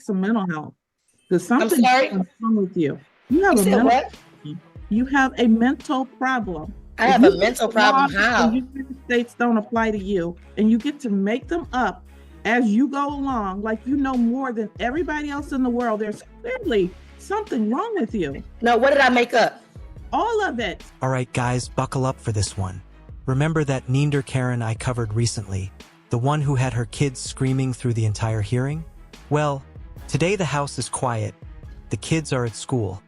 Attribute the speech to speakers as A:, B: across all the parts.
A: some mental health because
B: I'm
A: something's
B: sorry.
A: wrong with you. You have
B: You
A: a
B: said
A: mental
B: what?
A: problem. You have a mental problem.
B: I
A: If
B: have
A: you
B: a
A: think
B: mental
A: the laws
B: problem.
A: in the
B: How?
A: United States don't apply to you and you get to make them up as you go along, like you know more than everybody else in the world, there's clearly something wrong with you.
B: No, what did I make up?
A: All of it.
C: All right, guys, buckle up for this one. Remember that Neender Karen I covered recently, the one who had her kids screaming through the entire hearing? Well, today the house is quiet, the kids are at school,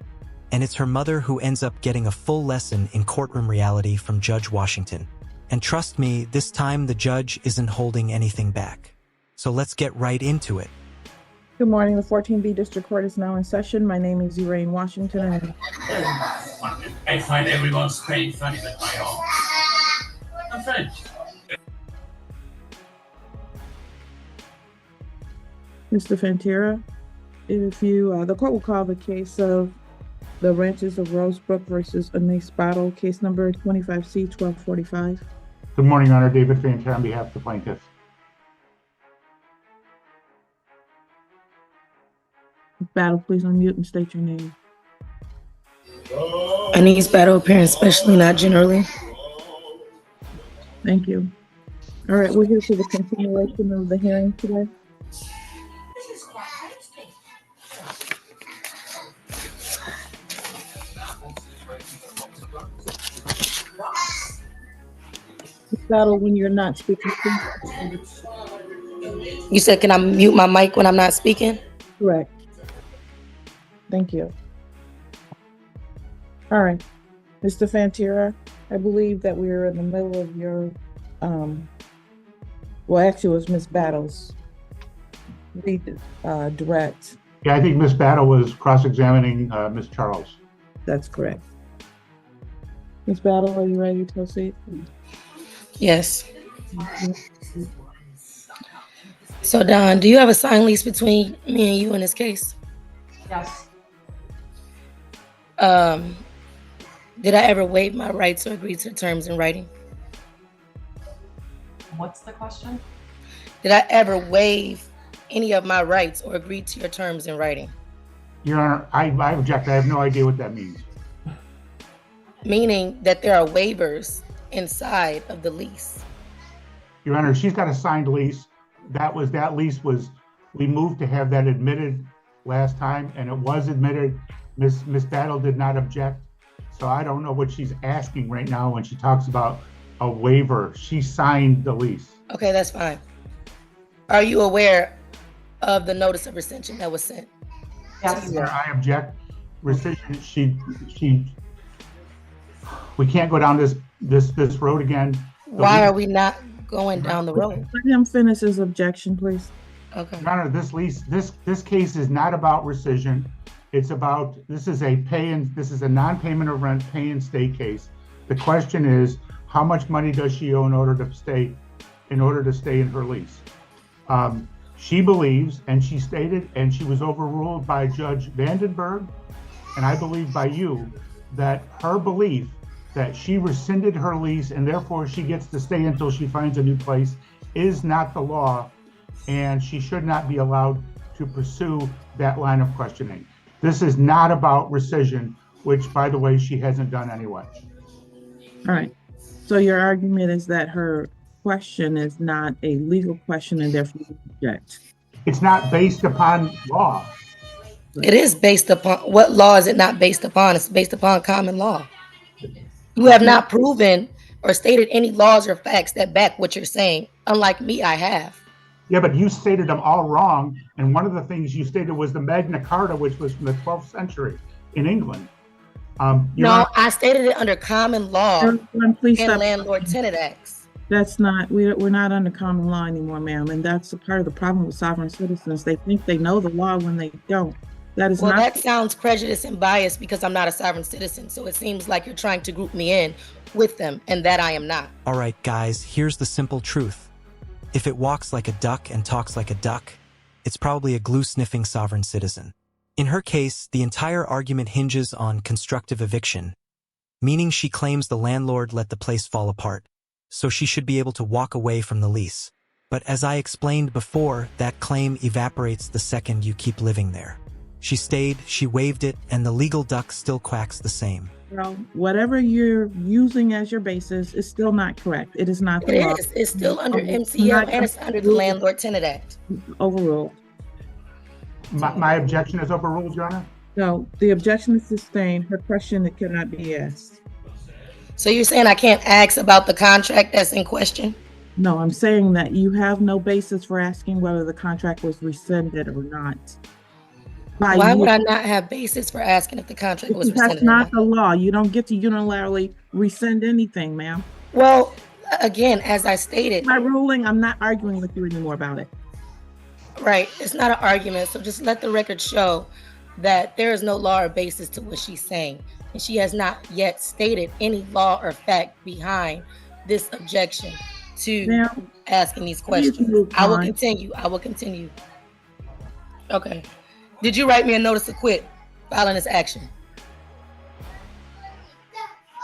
C: and it's her mother who ends up getting a full lesson in courtroom reality from Judge Washington. And trust me, this time the judge isn't holding anything back. So let's get right into it.
A: Good morning. The 14B District Court is now in session. My name is Elaine Washington. And
D: I find everyone's pain funny but my own. I'm French.
A: Mr. Fantera, if you, the court will call the case of the Ranches of Rosebrook versus Anais Battle, case number 25C-1245.
E: Good morning, Your Honor. David Fantera on behalf of the plaintiff.
A: Battle, please unmute and state your name.
B: Anais Battle, appearance especially, not generally.
A: Thank you. All right, we're here for the continuation of the hearing today. Battle, when you're not speaking, please.
B: You said, can I mute my mic when I'm not speaking?
A: Correct. Thank you. All right, Mr. Fantera, I believe that we are in the middle of your, well, actually it was Ms. Battle's direct.
E: Yeah, I think Ms. Battle was cross-examining Ms. Charles.
A: That's correct. Ms. Battle, are you ready to proceed?
B: Yes. So, Don, do you have a signed lease between me and you in this case?
F: Yes.
B: Did I ever waive my rights or agree to the terms in writing?
F: What's the question?
B: Did I ever waive any of my rights or agree to your terms in writing?
E: Your Honor, I object. I have no idea what that means.
B: Meaning that there are waivers inside of the lease.
E: Your Honor, she's got a signed lease. That lease was, we moved to have that admitted last time, and it was admitted. Ms. Battle did not object. So I don't know what she's asking right now when she talks about a waiver. She signed the lease.
B: Okay, that's fine. Are you aware of the notice of rescission that was sent?
F: Yes.
E: Your Honor, I object. Rescission, we can't go down this road again.
B: Why are we not going down the road?
A: Let him finish his objection, please.
B: Okay.
E: Your Honor, this case is not about rescission. It's about, this is a non-payment of rent, pay and stay case. The question is, how much money does she owe in order to stay in her lease? She believes, and she stated, and she was overruled by Judge Vandenberg, and I believe by you, that her belief that she rescinded her lease and therefore she gets to stay until she finds a new place is not the law, and she should not be allowed to pursue that line of questioning. This is not about rescission, which, by the way, she hasn't done anyway.
A: All right. So your argument is that her question is not a legal question and therefore you object.
E: It's not based upon law.
B: It is based upon, what law is it not based upon? It's based upon common law. You have not proven or stated any laws or facts that back what you're saying. Unlike me, I have.
E: Yeah, but you stated them all wrong. And one of the things you stated was the Magna Carta, which was from the 12th century in England.
B: No, I stated it under common law and landlord-tenant acts.
A: That's not, we're not under common law anymore, ma'am. And that's a part of the problem with sovereign citizens. They think they know the law when they don't. That is
B: well,
A: not.
B: That sounds prejudiced and biased because I'm not a sovereign citizen. So it seems like you're trying to group me in with them, and that I am not.
C: All right, guys, here's the simple truth. If it walks like a duck and talks like a duck, it's probably a glue-sniffing sovereign citizen. In her case, the entire argument hinges on constructive eviction, meaning she claims the landlord let the place fall apart, so she should be able to walk away from the lease. But as I explained before, that claim evaporates the second you keep living there. She stayed, she waived it, and the legal duck still quacks the same.
A: Well, whatever you're using as your basis is still not correct. It is not the law.
B: It is. It's still under
A: Not
B: MCL and it's under the Landlord-Tenant Act.
A: overruled.
E: My objection is overruled, Your Honor?
A: No, the objection is sustained. Her question, it cannot be asked.
B: So you're saying I can't ask about the contract that's in question?
A: No, I'm saying that you have no basis for asking whether the contract was rescinded or not.
B: Why would I not have basis for asking if the contract was
A: Because that's
B: rescinded?
A: not the law. You don't get to unilaterally rescind anything, ma'am.
B: Well, again, as I stated,
A: My ruling, I'm not arguing with you anymore about it.
B: right, it's not an argument. So just let the record show that there is no law or basis to what she's saying. And she has not yet stated any law or fact behind this objection to
A: Ma'am,
B: asking these
A: please
B: questions.
A: move
B: I will
A: on.
B: continue. I will continue. Okay. Did you write me a notice to quit filing this action?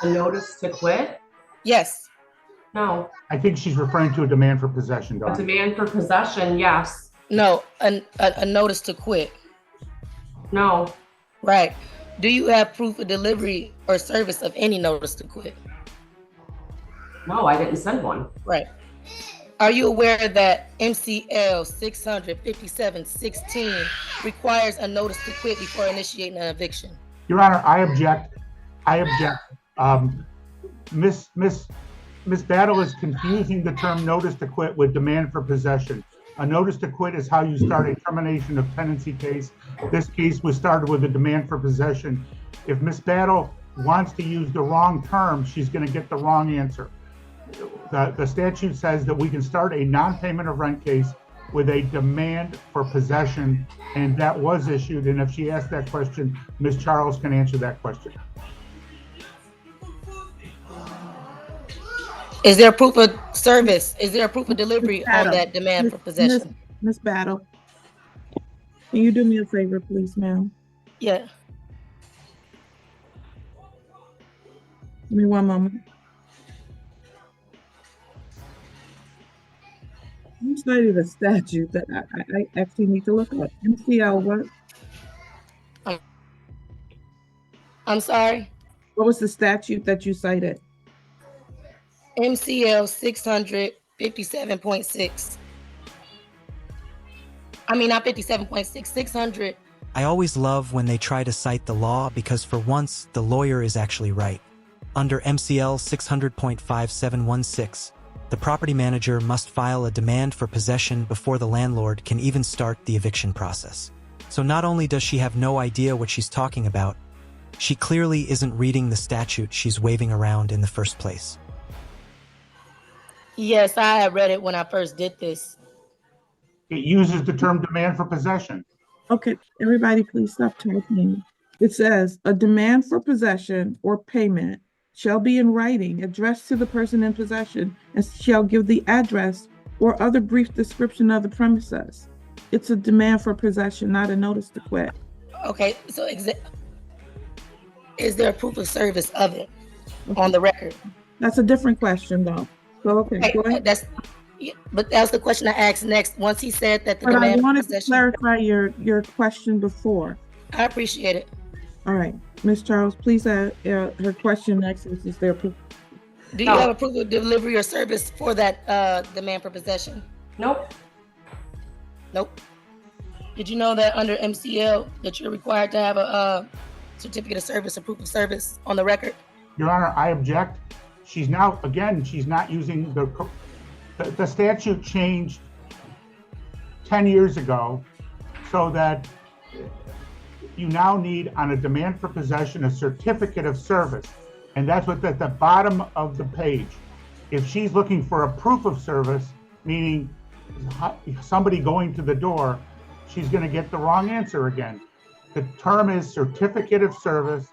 F: A notice to quit?
B: Yes.
F: No.
E: I think she's referring to a demand for possession,
F: A
E: Dawn.
F: demand for possession, yes.
B: No, a notice to quit.
F: No.
B: Right. Do you have proof of delivery or service of any notice to quit?
F: No, I didn't send one.
B: Right. Are you aware that MCL 657-16 requires a notice to quit before initiating an eviction?
E: Your Honor, I object. Miss Battle is confusing the term notice to quit with demand for possession. A notice to quit is how you start a termination of tenancy case. This case was started with a demand for possession. If Miss Battle wants to use the wrong term, she's going to get the wrong answer. The statute says that we can start a non-payment of rent case with a demand for possession, and that was issued. And if she asked that question, Ms. Charles can answer that question.
B: Is there proof of service? Is there proof of delivery on that demand for possession?
A: Miss Battle, can you do me a favor, please, ma'am?
B: Yeah.
A: Give me one moment. You cited a statute that I actually need to look at. MCL what?
B: I'm sorry.
A: What was the statute that you cited?
B: MCL 657.6. I mean, not 57.6, 600.
C: I always love when they try to cite the law because for once, the lawyer is actually right. Under MCL 600.5716, the property manager must file a demand for possession before the landlord can even start the eviction process. So not only does she have no idea what she's talking about, she clearly isn't reading the statute she's waving around in the first place.
B: Yes, I had read it when I first did this.
E: It uses the term demand for possession.
A: Okay, everybody please stop talking. It says, a demand for possession or payment shall be in writing, addressed to the person in possession, and shall give the address or other brief description of the premises. It's a demand for possession, not a notice to quit.
B: Okay, so is there a proof of service of it on the record?
A: That's a different question, though. So, okay, go ahead.
B: But that's the question I asked next. Once he said that the
A: But I
B: demand for
A: wanted to
B: possession.
A: clarify your question before.
B: I appreciate it.
A: All right, Ms. Charles, please add her question next. Is there proof?
B: Do you have a proof of delivery or service for that demand for possession?
F: Nope.
B: Nope. Did you know that under MCL that you're required to have a certificate of service or proof of service on the record?
E: Your Honor, I object. She's now, again, she's not using the statute changed 10 years ago so that you now need on a demand for possession a certificate of service. And that's what's at the bottom of the page. If she's looking for a proof of service, meaning somebody going to the door, she's going to get the wrong answer again. The term is certificate of service.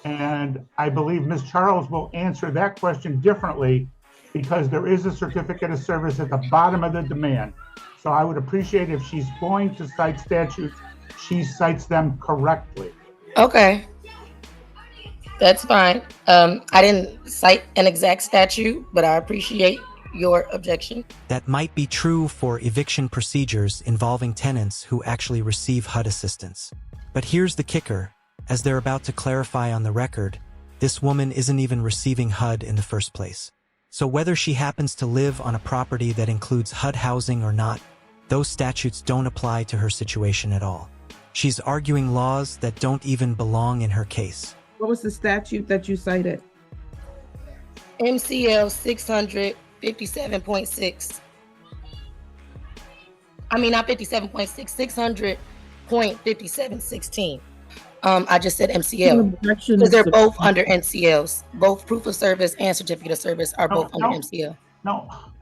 E: And I believe Ms. Charles will answer that question differently because there is a certificate of service at the bottom of the demand. So I would appreciate if she's going to cite statutes, she cites them correctly.
B: Okay. That's fine. I didn't cite an exact statute, but I appreciate your objection?
C: That might be true for eviction procedures involving tenants who actually receive HUD assistance. But here's the kicker. As they're about to clarify on the record, this woman isn't even receiving HUD in the first place. So whether she happens to live on a property that includes HUD housing or not, those statutes don't apply to her situation at all. She's arguing laws that don't even belong in her case.
A: What was the statute that you cited?
B: MCL 657.6. I mean, not 57.6, 600.5716. I just said MCL because they're both under NCLs. Both proof of service and certificate of service are both under MCL.
E: No.
A: All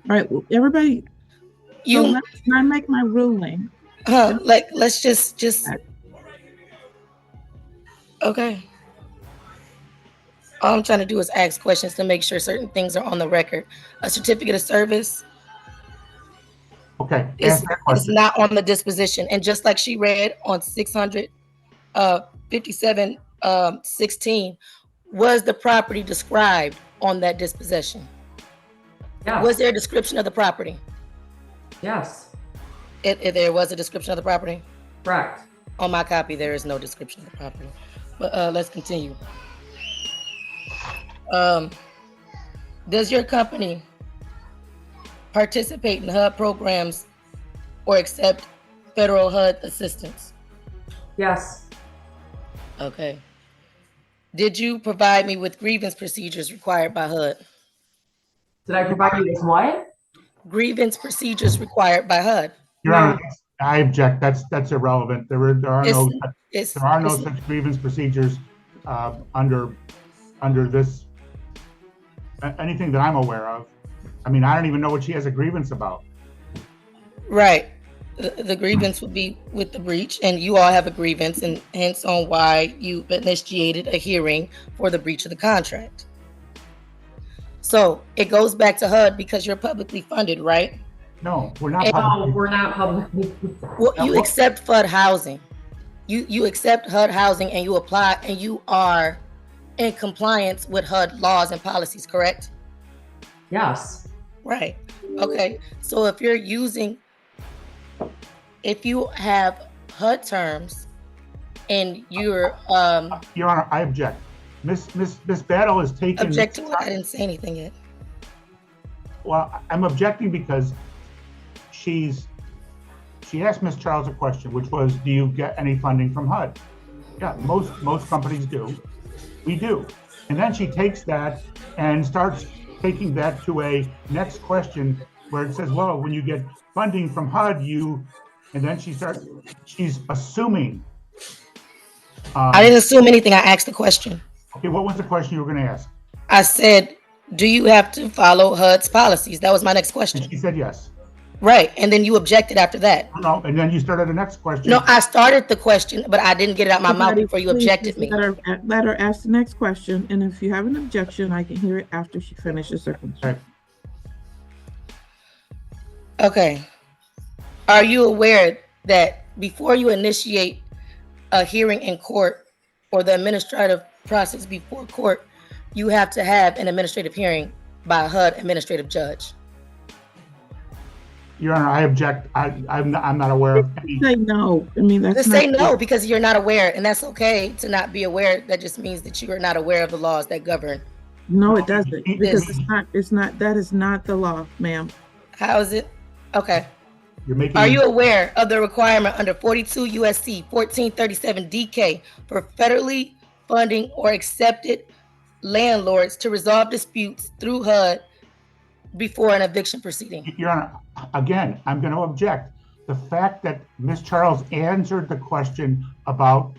A: right, well, everybody.
B: You
A: so let's not make my ruling.
B: let's just okay. All I'm trying to do is ask questions to make sure certain things are on the record. A certificate of service
E: Okay.
B: is not on the disposition, and just like she read on 657.16, was the property described on that disposition?
F: Yes.
B: Was there a description of the property?
F: Yes.
B: If there was a description of the property?
F: Correct.
B: On my copy, there is no description of the property. But let's continue. Does your company participate in HUD programs or accept federal HUD assistance?
F: Yes.
B: Okay. Did you provide me with grievance procedures required by HUD?
F: Did I provide you with what?
B: Grievance procedures required by HUD.
E: Your Honor, I object. That's irrelevant. There are no
B: It's
E: such grievance procedures under this, anything that I'm aware of. I mean, I don't even know what she has a grievance about.
B: right. The grievance would be with the breach, and you all have a grievance, and hence on why you initiated a hearing for the breach of the contract. So it goes back to HUD because you're publicly funded, right?
E: No, we're not.
F: No, we're not publicly.
B: Well, you accept HUD housing. You accept HUD housing, and you apply, and you are in compliance with HUD laws and policies, correct?
F: Yes.
B: Right. Okay. So if you have HUD terms and you're
E: Your Honor, I object. Miss Battle is taking.
B: object to what? I didn't say anything yet.
E: Well, I'm objecting because she asked Ms. Charles a question, which was, do you get any funding from HUD? Yeah, most companies do. We do. And then she takes that and starts taking that to a next question where it says, well, when you get funding from HUD, and then she's assuming.
B: I didn't assume anything. I asked the question.
E: Okay, what was the question you were going to ask?
B: I said, do you have to follow HUD's policies? That was my next question.
E: And she said yes.
B: Right. And then you objected after that.
E: No, and then you started the next question.
B: No, I started the question, but I didn't get it out my mouth before you
A: Please
B: objected me.
A: Let her ask the next question, and if you have an objection, I can hear it after she finishes her question.
B: Okay. Are you aware that before you initiate a hearing in court or the administrative process before court, you have to have an administrative hearing by a HUD administrative judge?
E: Your Honor, I object. I'm not aware of any.
A: Say no. I mean, that's
B: Just
A: not
B: say no because you're not aware, and that's okay to not be aware. That just means that you are not aware of the laws that govern.
A: No, it doesn't, because that is not the law, ma'am.
B: How is it? Okay.
E: You're making.
B: Are you aware of the requirement under 42 USC 1437 DK for federally funding or accepted landlords to resolve disputes through HUD before an eviction proceeding?
E: Your Honor, again, I'm going to object. The fact that Ms. Charles answered the question about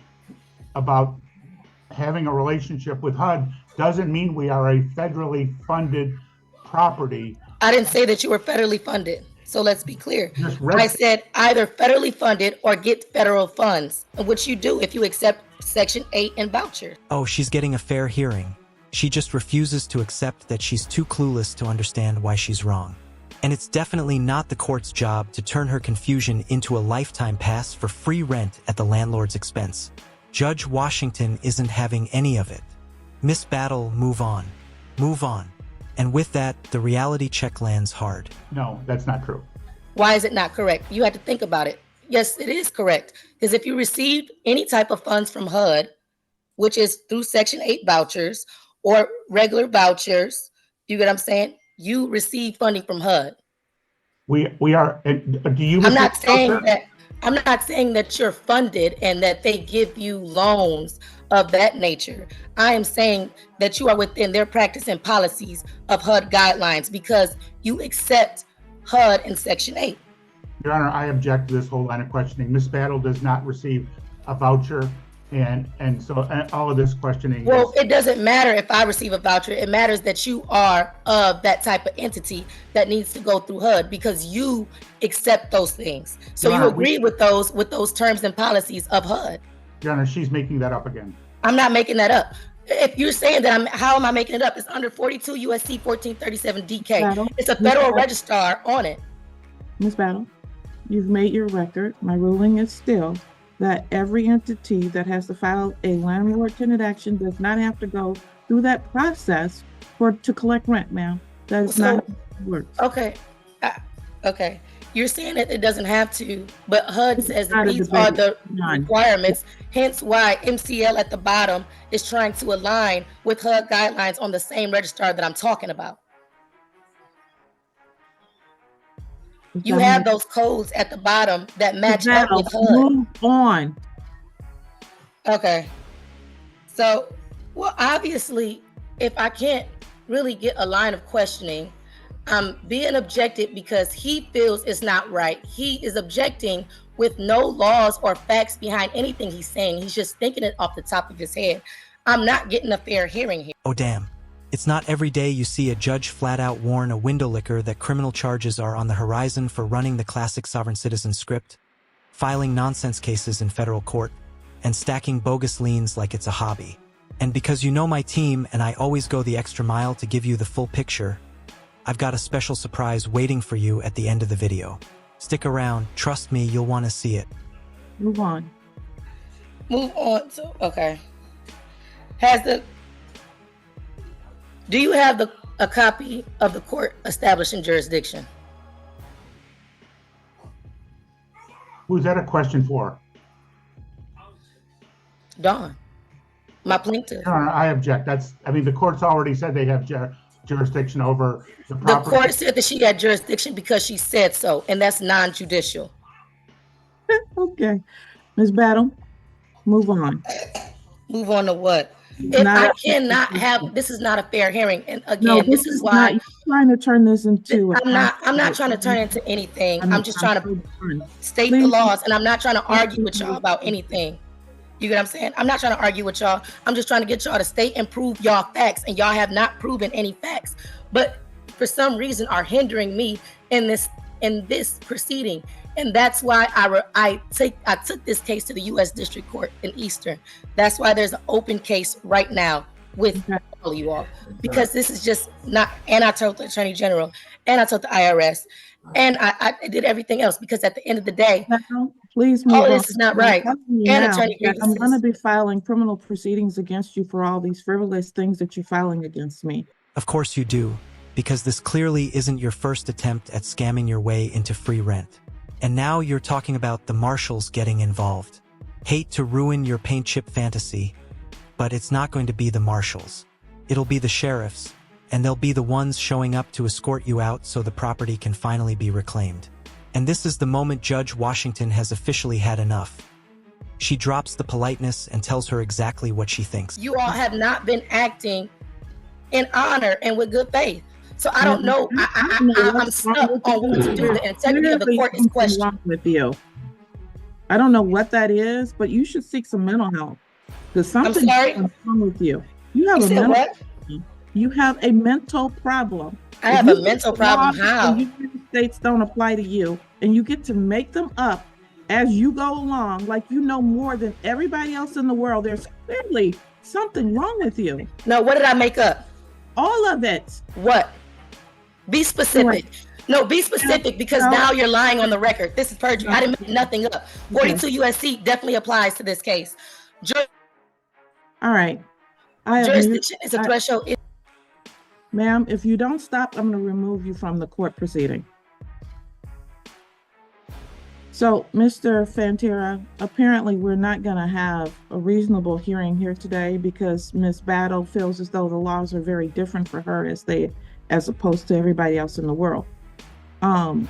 E: having a relationship with HUD doesn't mean we are a federally funded property.
B: I didn't say that you were federally funded. So let's be clear. I said either federally funded or get federal funds, which you do if you accept Section 8 and vouchers.
C: Oh, she's getting a fair hearing. She just refuses to accept that she's too clueless to understand why she's wrong. And it's definitely not the court's job to turn her confusion into a lifetime pass for free rent at the landlord's expense. Judge Washington isn't having any of it. Miss Battle, move on. Move on. And with that, the reality check lands hard.
E: No, that's not true.
B: Why is it not correct? You had to think about it. Yes, it is correct. Because if you received any type of funds from HUD, which is through Section 8 vouchers or regular vouchers, you get what I'm saying? You receive funding from HUD.
E: We are, do you?
B: I'm not saying that you're funded and that they give you loans of that nature. I am saying that you are within their practice and policies of HUD guidelines because you accept HUD in Section 8.
E: Your Honor, I object to this whole line of questioning. Ms. Battle does not receive a voucher, and so all of this questioning.
B: Well, it doesn't matter if I receive a voucher. It matters that you are of that type of entity that needs to go through HUD because you accept those things. So
E: Your
B: you
E: Honor,
B: agree with those terms and policies of HUD.
E: Your Honor, she's making that up again.
B: I'm not making that up. If you're saying that how am I making it up? It's under 42 USC 1437 DK.
A: Battle.
B: It's a federal registrar on it.
A: Ms. Battle, you've made your record. My ruling is still that every entity that has to file a landlord-tenant action does not have to go through that process to collect rent, ma'am. That is not how it works.
B: Okay. Okay. You're saying that it doesn't have to, but HUD says that
A: not a
B: these
A: debate.
B: are the
A: None.
B: requirements, hence why MCL at the bottom is trying to align with HUD guidelines on the same registrar that I'm talking about. You have those codes at the bottom that match up with HUD.
A: Move on.
B: Okay. So, well, obviously, if I can't really get a line of questioning, I'm being objected because he feels it's not right. He is objecting with no laws or facts behind anything he's saying. He's just thinking it off the top of his head. I'm not getting a fair hearing here.
C: Oh damn. It's not every day you see a judge flat out warn a window licker that criminal charges are on the horizon for running the classic sovereign citizen script, filing nonsense cases in federal court, and stacking bogus liens like it's a hobby. And because you know my team and I always go the extra mile to give you the full picture, I've got a special surprise waiting for you at the end of the video. Stick around, trust me, you'll want to see it.
A: Move on.
B: Move on. So, okay. Do you have a copy of the court establishing jurisdiction?
E: Who's that a question for?
B: Dawn, my plaintiff.
E: Your Honor, I object. The court's already said they have jurisdiction over the property.
B: The court said that she had jurisdiction because she said so, and that's non-judicial.
A: Okay. Ms. Battle, move on.
B: Move on to what? If I cannot have, this is not a fair hearing. And again, this is why
A: you're trying to turn this into
B: I'm not trying to turn it into anything. I'm just trying to state the
A: Please.
B: laws, and I'm not trying to argue with y'all about anything. You get what I'm saying? I'm not trying to argue with y'all. I'm just trying to get y'all to state and prove y'all facts, and y'all have not proven any facts. But for some reason are hindering me in this proceeding. And that's why I took this case to the U.S. District Court in Eastern. That's why there's an open case right now with all of you all, because this is just not. And I told the Attorney General, and I told the IRS, and I did everything else because at the end of the day,
A: please move
B: all
A: on.
B: this is not right. And Attorney
A: I'm going to be filing criminal proceedings against you for all these frivolous things that you're filing against me.
C: Of course you do, because this clearly isn't your first attempt at scamming your way into free rent. And now you're talking about the marshals getting involved. Hate to ruin your paint chip fantasy, but it's not going to be the marshals. It'll be the sheriffs, and they'll be the ones showing up to escort you out so the property can finally be reclaimed. And this is the moment Judge Washington has officially had enough. She drops the politeness and tells her exactly what she thinks.
B: You all have not been acting in honor and with good faith. So I don't know. I'm stuck on what to do. The integrity of the court is questioned.
A: Wrong with you. I don't know what that is, but you should seek some mental help. Because something's wrong with you. You have You have a mental problem.
B: I have a mental problem. How?
A: The United States don't apply to you, and you get to make them up as you go along, like you know more than everybody else in the world. There's clearly something wrong with you.
B: No, what did I make up?
A: All of it.
B: What? Be specific. No, be specific, because now you're lying on the record. This is perjury. I didn't make nothing up. 42 USC definitely applies to this case.
A: All right.
B: Jurisdiction is a threshold.
A: Ma'am, if you don't stop, I'm going to remove you from the court proceeding. So, Mr. Fantera, apparently we're not going to have a reasonable hearing here today because Ms. Battle feels as though the laws are very different for her as opposed to everybody else in the world. I'm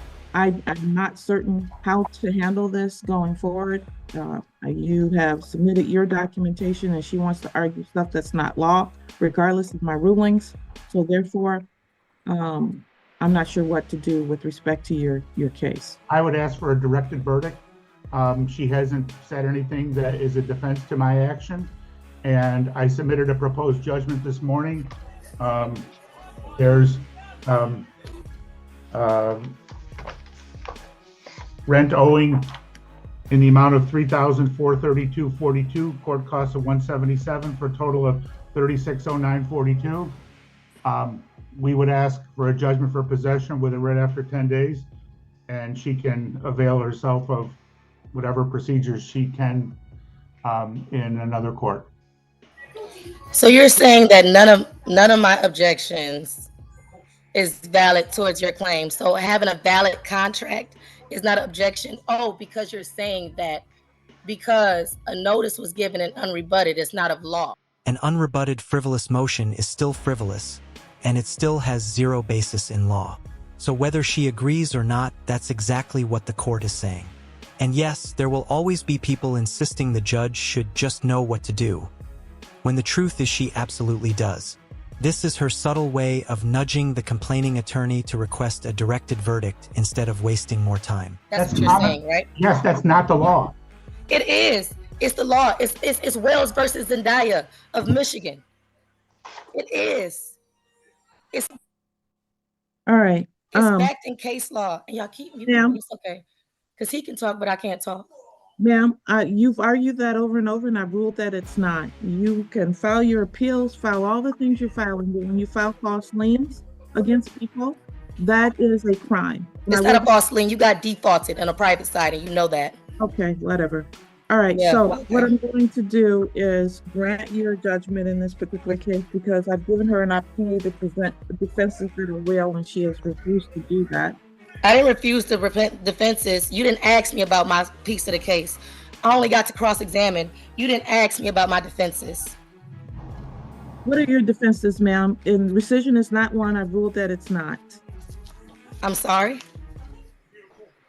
A: not certain how to handle this going forward. You have submitted your documentation and she wants to argue stuff that's not law, regardless of my rulings. So therefore, I'm not sure what to do with respect to your case.
E: I would ask for a directed verdict. She hasn't said anything that is a defense to my action. And I submitted a proposed judgment this morning. There's rent owing in the amount of $3,432.42, court costs of $177 for a total of $3609.42. We would ask for a judgment for possession with a writ after 10 days, and she can avail herself of whatever procedures she can in another court.
B: So you're saying that none of my objections is valid towards your claim. So having a valid contract is not an objection. Oh, because you're saying that because a notice was given and unrebutted, it's not of law.
C: An unrebutted frivolous motion is still frivolous, and it still has zero basis in law. So whether she agrees or not, that's exactly what the court is saying. And yes, there will always be people insisting the judge should just know what to do, when the truth is she absolutely does. This is her subtle way of nudging the complaining attorney to request a directed verdict instead of wasting more time.
B: That's what you're saying, right?
E: Yes, that's not the law.
B: It is. It's the law. It's Wells versus Zendaya of Michigan. It is. It's
A: All right.
B: backed in case law. And y'all keep muting
A: Ma'am.
B: me. It's okay. Because he can talk, but I can't talk.
A: Ma'am, you've argued that over and over, and I've ruled that it's not. You can file your appeals, file all the things you're filing, but when you file false liens against people, that is a crime.
B: It's not a false lien. You got defaulted on a private side, and you know that.
A: Okay, whatever. All right,
B: Yeah,
A: so
B: okay.
A: what I'm going to do is grant your judgment in this particular case because I've given her an opportunity to present the defenses that are real, and she has refused to do that.
B: I didn't refuse to present defenses. You didn't ask me about my piece of the case. I only got to cross-examine. You didn't ask me about my defenses.
A: What are your defenses, ma'am? And rescission is not one. I've ruled that it's not.
B: I'm sorry?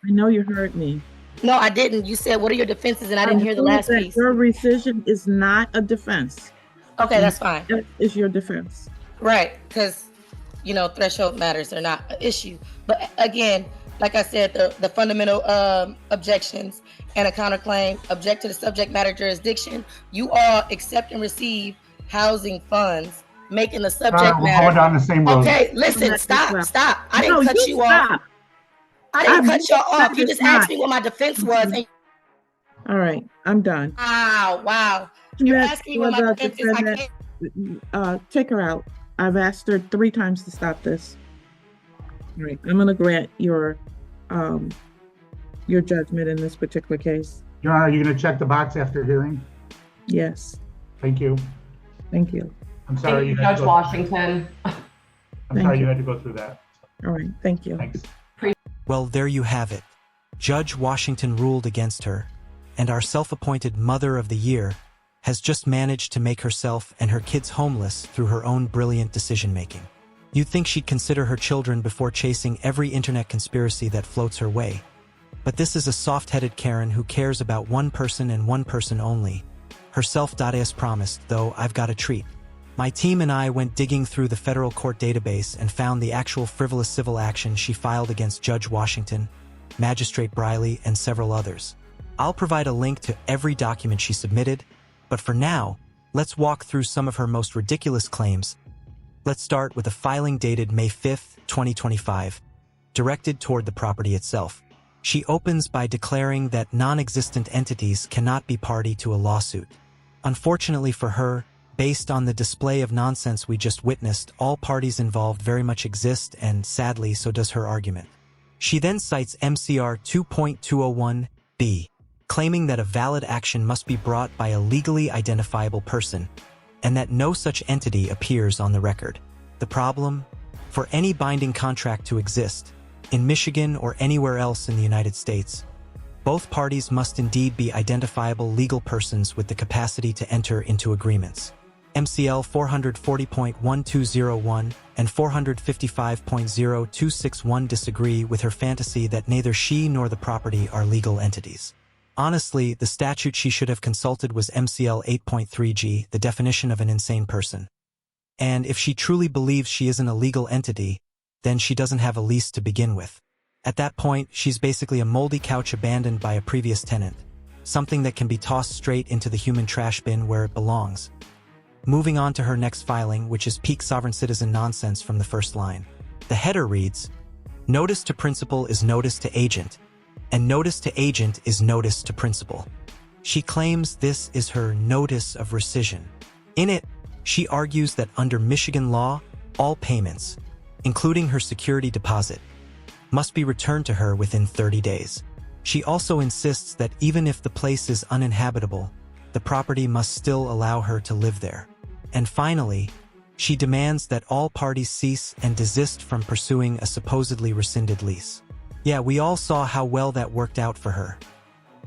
A: I know you heard me.
B: No, I didn't. You said, what are your defenses? And I didn't hear the last piece.
A: Your rescission is not a defense.
B: Okay, that's fine.
A: That is your defense.
B: Right, because, you know, threshold matters are not an issue. But again, like I said, the fundamental objections and a counterclaim, object to the subject matter jurisdiction. You all accept and receive housing funds, making the subject
E: We're
B: matter.
E: going down the same road.
B: Okay, listen, stop. I didn't cut you off. I didn't cut y'all off. You just asked me what my defense was. And
A: all right, I'm done.
B: wow. You're asking me what my defense is. I can't.
A: Take her out. I've asked her 3 times to stop this. All right, I'm going to grant your judgment in this particular case.
E: Your Honor, are you going to check the box after hearing?
A: Yes,
E: Thank you.
A: thank you.
E: I'm sorry
F: Thank
E: you
F: you,
E: had
F: Judge
E: to go,
F: Washington.
E: I'm
A: Thank
E: sorry you
A: you.
E: had to go through that.
A: All right, thank you.
E: Thanks.
C: Well, there you have it. Judge Washington ruled against her, and our self-appointed Mother of the Year has just managed to make herself and her kids homeless through her own brilliant decision-making. You'd think she'd consider her children before chasing every internet conspiracy that floats her way. But this is a soft-headed Karen who cares about one person and one person only. Herself. As promised, though, I've got a treat. My team and I went digging through the federal court database and found the actual frivolous civil action she filed against Judge Washington, Magistrate Briley, and several others. I'll provide a link to every document she submitted, but for now, let's walk through some of her most ridiculous claims. Let's start with a filing dated May 5th, 2025, directed toward the property itself. She opens by declaring that non-existent entities cannot be party to a lawsuit. Unfortunately for her, based on the display of nonsense we just witnessed, all parties involved very much exist, and sadly, so does her argument. She then cites MCR 2.201b, claiming that a valid action must be brought by a legally identifiable person, and that no such entity appears on the record. The problem? For any binding contract to exist, in Michigan or anywhere else in the United States, both parties must indeed be identifiable legal persons with the capacity to enter into agreements. MCL 440.1201 and 455.0261 disagree with her fantasy that neither she nor the property are legal entities. Honestly, the statute she should have consulted was MCL 8.3G, the definition of an insane person. And if she truly believes she isn't a legal entity, then she doesn't have a lease to begin with. At that point, she's basically a moldy couch abandoned by a previous tenant, something that can be tossed straight into the human trash bin where it belongs. Moving on to her next filing, which is peak sovereign citizen nonsense from the first line. The header reads, "Notice to principal is notice to agent, and notice to agent is notice to principal." She claims this is her notice of rescission. In it, she argues that under Michigan law, all payments, including her security deposit, must be returned to her within 30 days. She also insists that even if the place is uninhabitable, the property must still allow her to live there. And finally, she demands that all parties cease and desist from pursuing a supposedly rescinded lease. Yeah, we all saw how well that worked out for her.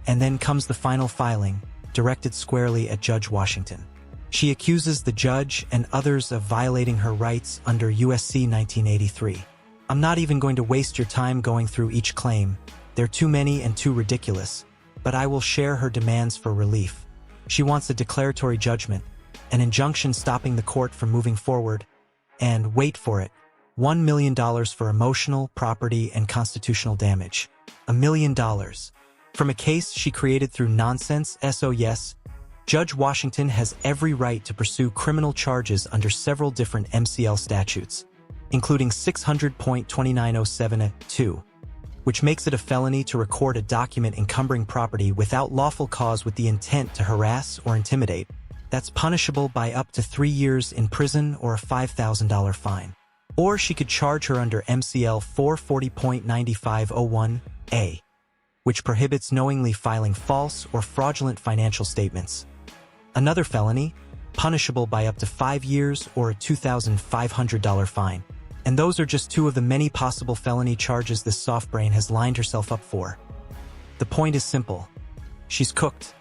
C: And then comes the final filing, directed squarely at Judge Washington. She accuses the judge and others of violating her rights under USC 1983. I'm not even going to waste your time going through each claim. They're too many and too ridiculous, but I will share her demands for relief. She wants a declaratory judgment, an injunction stopping the court from moving forward, and, wait for it, $1 million for emotional, property, and constitutional damage. $1 million. From a case she created through nonsense, so yes, Judge Washington has every right to pursue criminal charges under several different MCL statutes, including 600.2907(2), which makes it a felony to record a document encumbering property without lawful cause with the intent to harass or intimidate. That's punishable by up to 3 years in prison or a $5,000 fine. Or she could charge her under MCL 440.9501(a), which prohibits knowingly filing false or fraudulent financial statements. Another felony, punishable by up to 5 years or a $2,500 fine. And those are just two of the many possible felony charges this soft brain has lined herself up for. The point is simple. She's cooked.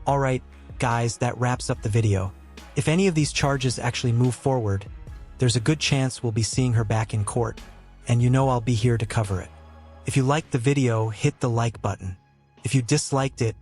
C: Alright, guys, that wraps up the video. If any of these charges actually move forward, there's a good chance we'll be seeing her back in court, and you know I'll be here to cover it. If you liked the video, hit the like button. If you disliked it,